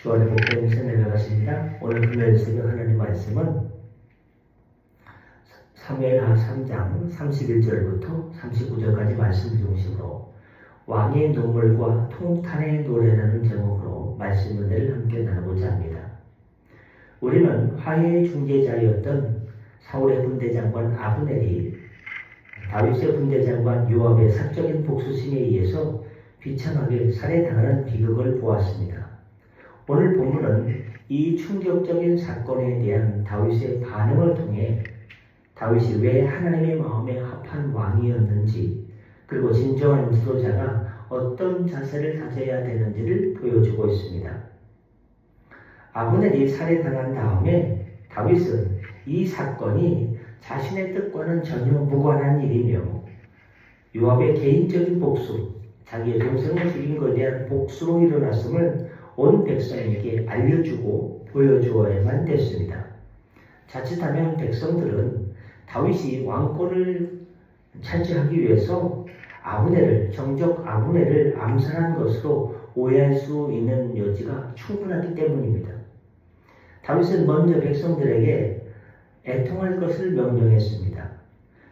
주 안에 복된 새내려 가십니다. 오늘 금요일 새벽 하나님 말씀은 사무엘하 3장 31절부터 39절까지 말씀 중심으로 왕의 눈물과 통탄의 노래라는 제목으로 말씀 은혜를 함께 나누고자 합니다. 우리는 화해의 중재자였던 사울의 군대장관 아브넬이 다윗의 군대장관 요압의 사적인 복수심에 의해서 비참하게 살해당하는 비극을 보았습니다. 오늘 본문은 이 충격적인 사건에 대한 다윗의 반응을 통해 다윗이 왜 하나님의 마음에 합한 왕이었는지, 그리고 진정한 지도자가 어떤 자세를 가져야 되는지를 보여주고 있습니다. 아브넬이 살해당한 다음에 다윗은 이 사건이 자신의 뜻과는 전혀 무관한 일이며 요압의 개인적인 복수, 자기의 동생을 죽인 것에 대한 복수로 일어났음을 온 백성에게 알려주고 보여주어야만 됐습니다. 자칫하면 백성들은 다윗이 왕권을 차지하기 위해서 정적 아브넬을 암살한 것으로 오해할 수 있는 여지가 충분하기 때문입니다. 다윗은 먼저 백성들에게 애통할 것을 명령했습니다.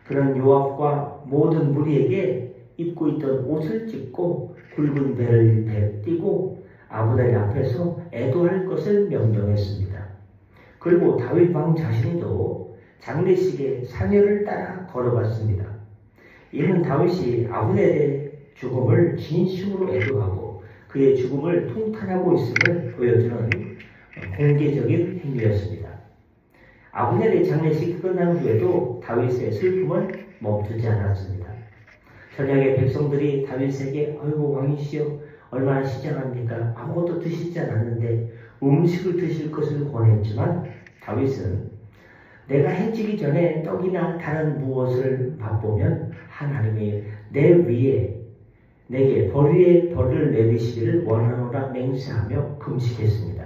그런 요압과 모든 무리에게 입고 있던 옷을 찢고 굵은 배를 띠고 아브넬 앞에서 애도할 것을 명령했습니다. 그리고 다윗 왕 자신도 장례식에 사녀를 따라 걸어갔습니다. 이는 다윗이 아브넬의 죽음을 진심으로 애도하고 그의 죽음을 통탄하고 있음을 보여주는 공개적인 행위였습니다. 아브넬의 장례식이 끝난 후에도 다윗의 슬픔은 멈추지 않았습니다. 저녁에 백성들이 다윗에게 아이고 왕이시여 얼마나 시장합니까? 아무것도 드시지 않았는데 음식을 드실 것을 권했지만 다윗은 내가 해지기 전에 떡이나 다른 무엇을 맛보면 하나님이 내 위에 내게 벌을 내리시기를 원하노라 맹세하며 금식했습니다.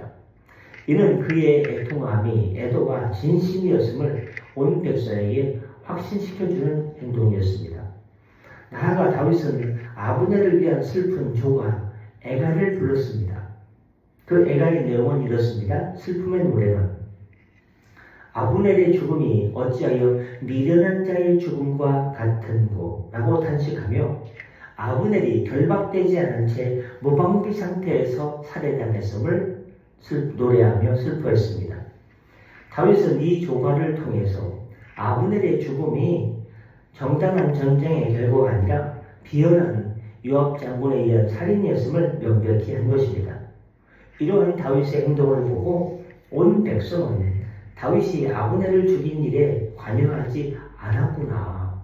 이는 그의 애도가 진심이었음을 온 백성에게 확신시켜주는 행동이었습니다. 나아가 다윗은 아브넬을 위한 슬픈 조가 애가를 불렀습니다. 그 애가의 내용은 이렇습니다. 슬픔의 노래는 아브넬의 죽음이 어찌하여 미련한 자의 죽음과 같은고 라고 탄식하며 아브넬이 결박되지 않은 채 무방비 상태에서 살해당했음을 노래하며 슬퍼했습니다. 다윗은 이 조가를 통해서 아브넬의 죽음이 정당한 전쟁의 결과가 아니라 비열한 요압 장군에 의한 살인이었음을 명백히 한 것입니다. 이러한 다윗의 행동을 보고 온 백성은 다윗이 아브넬을 죽인 일에 관여하지 않았구나.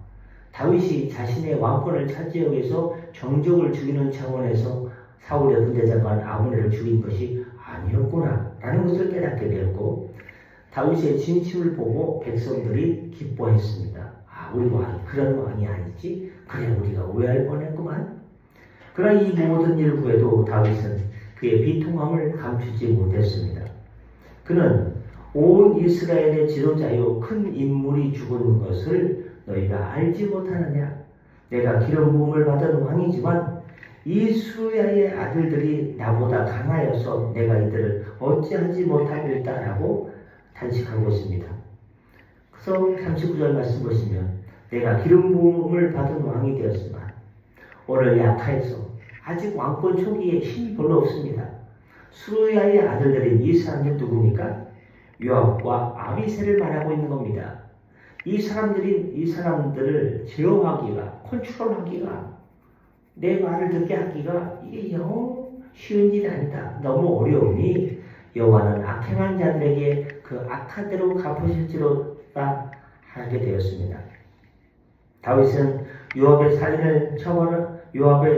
다윗이 자신의 왕권을 차지하기 위해서 정적을 죽이는 차원에서 사울의 군대장관 아브넬을 죽인 것이 아니었구나 라는 것을 깨닫게 되었고, 다윗의 진심을 보고 백성들이 기뻐했습니다. 우리 왕이 그런 왕이 아니지? 그래 우리가 오해할 뻔했구만. 그러나 이 모든 일 후에도 다윗은 그의 비통함을 감추지 못했습니다. 그는 온 이스라엘의 지도자요 큰 인물이 죽은 것을 너희가 알지 못하느냐? 내가 기름 부음을 받은 왕이지만 이 수야의 아들들이 나보다 강하여서 내가 이들을 어찌하지 못하겠다라고 탄식하고 있습니다. 그래서 39절 말씀 보시면 내가 기름 부음을 받은 왕이 되었지만 오늘 약하여서 아직 왕권 초기에 힘이 별로 없습니다. 수야의 아들들인 이 사람들 누굽니까? 요압과 아비새를 말하고 있는 겁니다. 이 사람들을 제어하기가, 컨트롤하기가, 내 말을 듣게 하기가 이게 영 쉬운 일이 아니다. 너무 어려우니 여호와는 악행한 자들에게 그 악한 대로 갚으실지로다 하게 되었습니다. 다윗은 요압의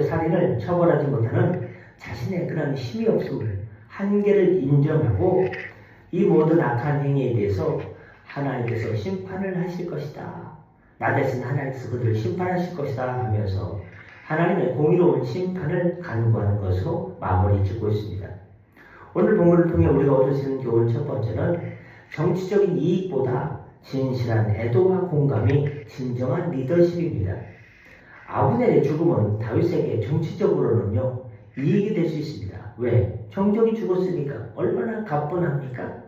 살인을 처벌하지 못하는 자신의 그런 힘이 없음을, 한계를 인정하고 이 모든 악한 행위에 대해서 하나님께서 심판을 하실 것이다. 나 대신 하나님께서 그들을 심판하실 것이다 하면서 하나님의 공의로운 심판을 간구하는 것으로 마무리 짓고 있습니다. 오늘 본문을 통해 우리가 얻을 수 있는 교훈 첫 번째는 정치적인 이익보다 진실한 애도와 공감이 진정한 리더십입니다. 아브넬의 죽음은 다윗에게 정치적으로는요 이익이 될 수 있습니다. 왜? 정적이 죽었으니까 얼마나 가뿐합니까?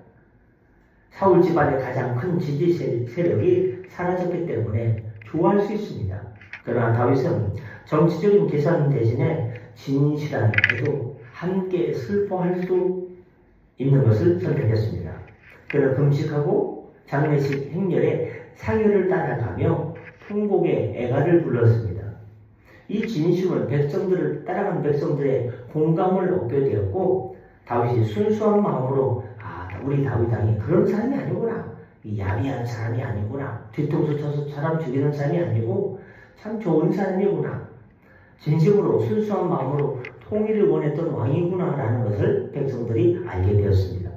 사울 집안의 가장 큰 지지 세력이 사라졌기 때문에 좋아할 수 있습니다. 그러나 다윗은 정치적인 계산 대신에 진실한 애도 함께 슬퍼할 수 있는 것을 선택했습니다. 그는 금식하고 장례식 행렬의 상여를 따라가며 통곡의 애가를 불렀습니다. 이 진심은 따라간 백성들의 공감을 얻게 되었고 다윗이 순수한 마음으로 우리 다윗 왕이 그런 사람이 아니구나, 이 야비한 사람이 아니구나, 뒤통수 쳐서 사람 죽이는 사람이 아니고 참 좋은 사람이구나, 진심으로 순수한 마음으로 통일을 원했던 왕이구나 라는 것을 백성들이 알게 되었습니다.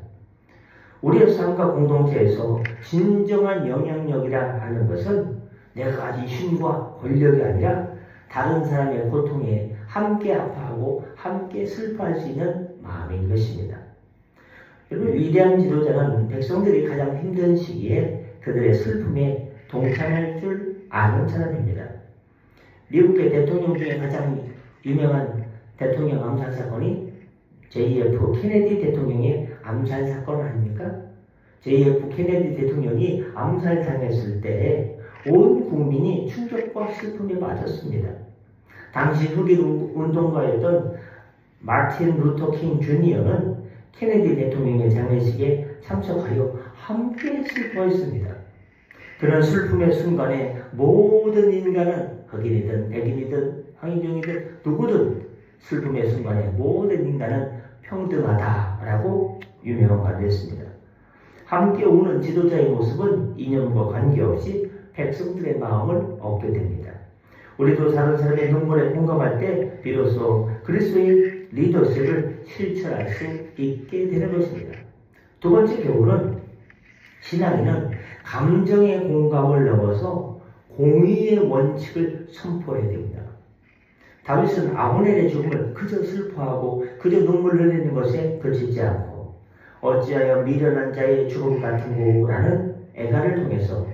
우리의 삶과 공동체에서 진정한 영향력이라 하는 것은 내가 가진 힘과 권력이 아니라 다른 사람의 고통에 함께 아파하고 함께 슬퍼할 수 있는 마음인 것입니다. 여러분, 위대한 지도자는 백성들이 가장 힘든 시기에 그들의 슬픔에 동참할 줄 아는 사람입니다. 미국의 대통령 중에 가장 유명한 대통령 암살 사건이 JF 케네디 대통령의 암살 사건 아닙니까? JF 케네디 대통령이 암살당했을 때 온 국민이 충격과 슬픔에 빠졌습니다. 당시 흑인 운동가였던 마틴 루터 킹 주니어는 케네디 대통령의 장례식에 참석하여 함께 슬퍼했습니다. 그런 슬픔의 순간에 모든 인간은 흑인이든 백인이든 황인종이든 누구든 슬픔의 순간에 모든 인간은 평등하다라고 유명한 말을 했습니다. 함께 우는 지도자의 모습은 이념과 관계없이 백성들의 마음을 얻게 됩니다. 우리도 다른 사람의 눈물에 공감할 때 비로소 그리스도의 리더십을 실천할 수 있게 되는 것입니다. 두 번째 교훈은 신앙인은 감정의 공감을 넘어서 공의의 원칙을 선포해야 됩니다. 다윗은 아브넬의 죽음을 그저 슬퍼하고 그저 눈물 흘리는 것에 그치지 않고 어찌하여 미련한 자의 죽음 같은고라는 애가를 통해서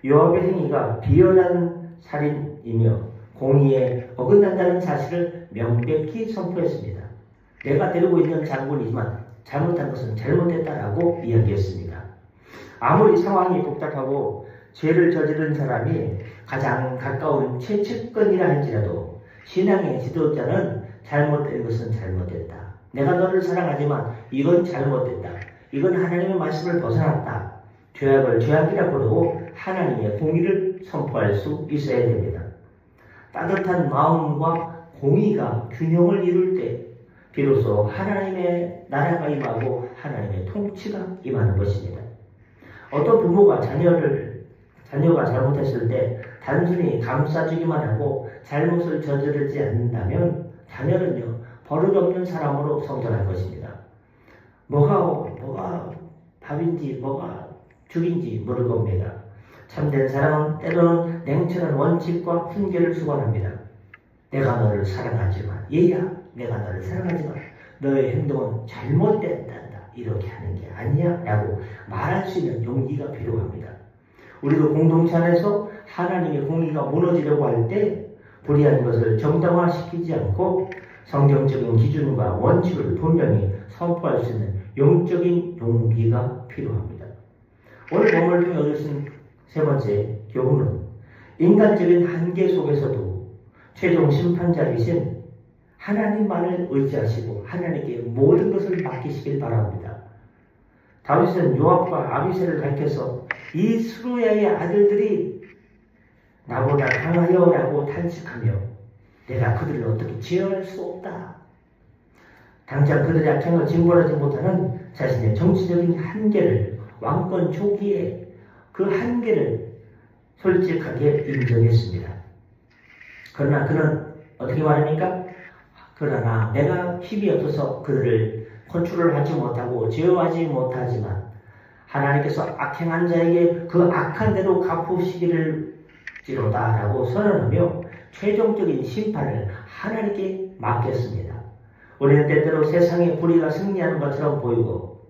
요압의 행위가 비열한 살인이며 공의에 어긋난다는 사실을 명백히 선포했습니다. 내가 데리고 있는 장군이지만 잘못한 것은 잘못했다라고 이야기했습니다. 아무리 상황이 복잡하고 죄를 저지른 사람이 가장 가까운 최측근이라 할지라도 신앙의 지도자는 잘못된 것은 잘못됐다. 내가 너를 사랑하지만 이건 잘못됐다. 이건 하나님의 말씀을 벗어났다. 죄악을 죄악이라 부르고 하나님의 공의를 선포할 수 있어야 됩니다. 따뜻한 마음과 공의가 균형을 이룰 때 비로소 하나님의 나라가 임하고 하나님의 통치가 임하는 것입니다. 어떤 부모가 자녀가 잘못했을 때 단순히 감싸주기만 하고 잘못을 저지르지 않는다면 자녀는요 버릇없는 사람으로 성장할 것입니다. 뭐가 밥인지 뭐가 죽인지 모를 겁니다. 참된 사랑은 때로는 냉철한 원칙과 훈계를 수반합니다. 내가 너를 사랑하지만 얘야 내가 너를 사랑하지만 너의 행동은 잘못됐다 이렇게 하는 게 아니야 라고 말할 수 있는 용기가 필요합니다. 우리도 공동체 안에서 하나님의 공의가 무너지려고 할 때 불의한 것을 정당화시키지 않고 성경적인 기준과 원칙을 분명히 선포할 수 있는 영적인 용기가 필요합니다. 오늘 본문을 통해 얻을 수 있는 세 번째 교훈은 인간적인 한계 속에서도 최종 심판자이신 하나님만을 의지하시고 하나님께 모든 것을 맡기시길 바랍니다. 다윗은 요압과 아비새를 가리켜서 이 스루야의 아들들이 나보다 강하여라고 탄식하며 내가 그들을 어떻게 제어할 수 없다. 당장 그들의 악행을 징벌하지 못하는 자신의 정치적인 한계를 왕권 초기에 그 한계를 솔직하게 인정했습니다. 그러나 그는 어떻게 말합니까? 그러나 내가 힘이 없어서 그들을 컨트롤 하지 못하고 제어하지 못하지만 하나님께서 악행한 자에게 그 악한 대로 갚으시기를 라고 선언하며 최종적인 심판을 하나님께 맡겼습니다. 우리는 때때로 세상의 불의가 승리하는 것처럼 보이고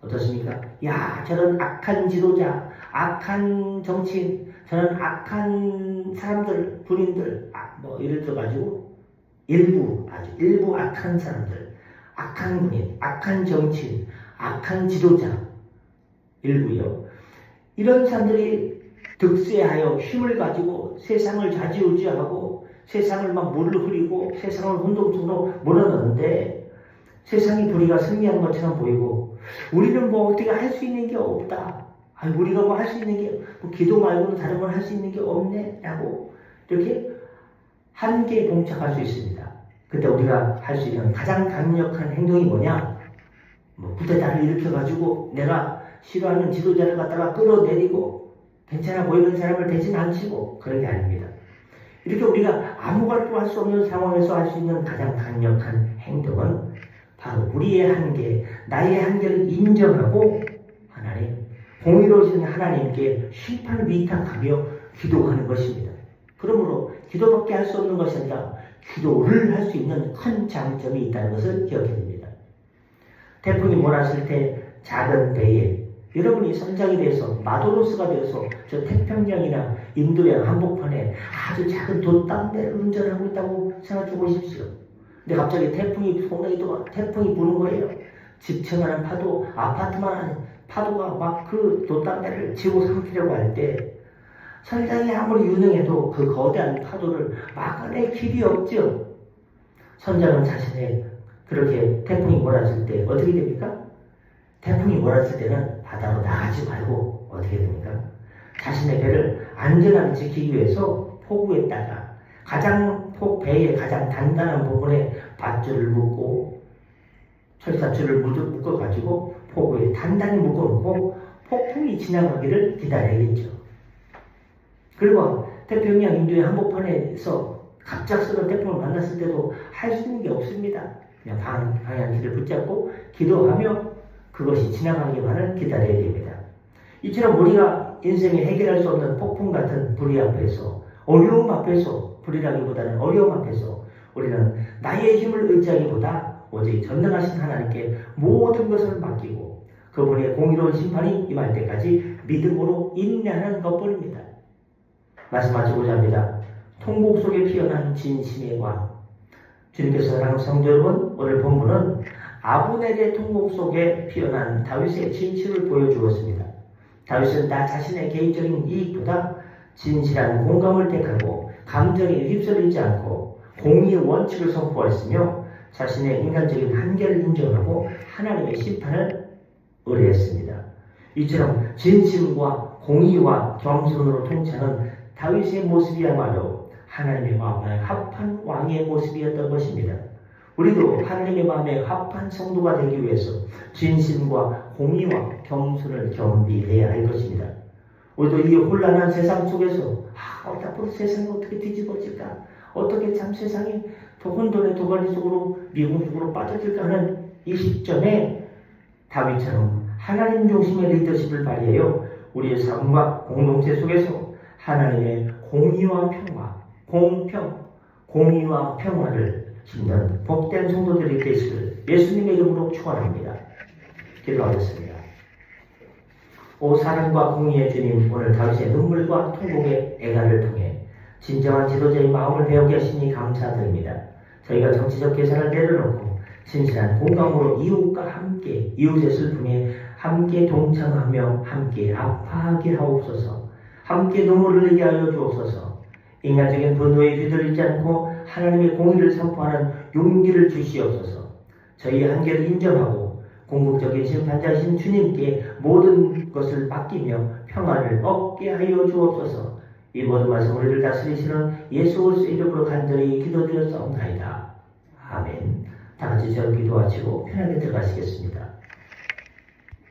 어떻습니까? 야, 저런 악한 지도자, 악한 정치인, 저런 악한 사람들, 군인들, 예를 들어가지고 일부 악한 사람들, 악한 군인, 악한 정치인, 악한 지도자 일부요. 이런 사람들이 득세하여 힘을 가지고 세상을 좌지우지하고 세상을 막 물을 흐리고 세상을 혼돈으로 몰아넣는데 세상이 불의가 승리한 것처럼 보이고 우리는 뭐 어떻게 할 수 있는 게 없다. 우리가 뭐 할 수 있는 게 뭐 기도 말고는 다른 걸 할 수 있는 게 없네 라고 이렇게 한계에 봉착할 수 있습니다. 그때 우리가 할 수 있는 가장 강력한 행동이 뭐냐? 뭐 쿠데타를 일으켜가지고 내가 싫어하는 지도자를 갖다가 끌어내리고 괜찮아 보이는 사람을 대신 앉히고 그런 게 아닙니다. 이렇게 우리가 아무것도 할 수 없는 상황에서 할 수 있는 가장 강력한 행동은 바로 우리의 한계, 나의 한계를 인정하고 하나님, 공의로우신 하나님께 심판을 위탁하며 기도하는 것입니다. 그러므로 기도밖에 할 수 없는 것이 아니라 기도를 할 수 있는 큰 장점이 있다는 것을 기억해야 됩니다. 태풍이 몰았을 때 작은 배에 여러분이 선장이 돼서 마도로스가 되어서 저 태평양이나 인도양 한복판에 아주 작은 돛담배를 운전하고 있다고 생각해 보십시오. 근데 갑자기 태풍이 부는 거예요. 집채만한 파도, 아파트만한 파도가 막 그 돛담배를 지고 삼키려고 할 때 선장이 아무리 유능해도 그 거대한 파도를 막아낼 길이 없죠. 선장은 자신의 그렇게 태풍이 몰았을 때 어떻게 됩니까? 태풍이 몰았을 때는 바다로 나가지 말고 어떻게 됩니까? 자신의 배를 안전하게 지키기 위해서 포구에다가 배의 가장 단단한 부분에 밧줄을 묶고 철사줄을 묶어가지고 포구에 단단히 묶어놓고 폭풍이 지나가기를 기다려야겠죠. 그리고 태평양 인도의 한복판에서 갑작스러운 태풍을 만났을 때도 할 수 있는 게 없습니다. 그냥 방향키를 붙잡고 기도하며 그것이 지나가기만을 기다려야 됩니다. 이처럼 우리가 인생에 해결할 수 없는 폭풍 같은 불의 앞에서, 어려움 앞에서, 불이라기보다는 어려움 앞에서 우리는 나의 힘을 의지하기보다 오직 전능하신 하나님께 모든 것을 맡기고 그분의 공의로운 심판이 임할 때까지 믿음으로 인내하는 것뿐입니다. 말씀하시고자 합니다. 통곡 속에 피어난 진심의 왕. 주님께서 사랑하는 성도 여러분, 오늘 본문은 아브넬의 통곡 속에 피어난 다윗의 진실을 보여주었습니다. 다윗은 나 자신의 개인적인 이익보다 진실한 공감을 택하고 감정에 휩쓸리지 않고 공의의 원칙을 선포했으며 자신의 인간적인 한계를 인정하고 하나님의 심판을 의뢰했습니다. 이처럼 진심과 공의와 겸손으로 통치하는 다윗의 모습이야말로 하나님의 마음에 합한 왕의 모습이었던 것입니다. 우리도 하나님의 마음에 합한 성도가 되기 위해서 진심과 공의와 겸손을 겸비해야 할 것입니다. 우리도 이 혼란한 세상 속에서 앞으로 세상이 어떻게 뒤집어질까? 어떻게 참 세상이 더 혼돈의 도가니 속으로 미궁 속으로 빠져들까 하는 이 시점에 다윗처럼 하나님 중심의 리더십을 발휘하여 우리의 삶과 공동체 속에서 하나님의 공의와 평화, 공평, 공의와 평화를 심는 복된 성도들이 되시길 예수님의 이름으로 축원합니다. 기도하겠습니다. 오 사랑과 공의의 주님, 오늘 다윗의 눈물과 통곡의 애가를 통해 진정한 지도자의 마음을 배우게 하시니 감사드립니다. 저희가 정치적 계산을 내려놓고 진실한 공감으로 이웃과 함께 이웃의 슬픔에 함께 동참하며 함께 아파하게 하옵소서. 함께 눈물을 흘리게 하여 주옵소서. 인간적인 분노에 휘둘리지 않고 하나님의 공의를 선포하는 용기를 주시옵소서. 저희의 한계를 인정하고 궁극적인 심판자이신 주님께 모든 것을 맡기며 평안을 얻게 하여 주옵소서. 이 모든 말씀 우리를 다스리시는 예수 그리스도의 이름으로 간절히 기도드렸사옵나이다. 아멘. 다 같이 저를 기도하시고 편하게 들어가시겠습니다.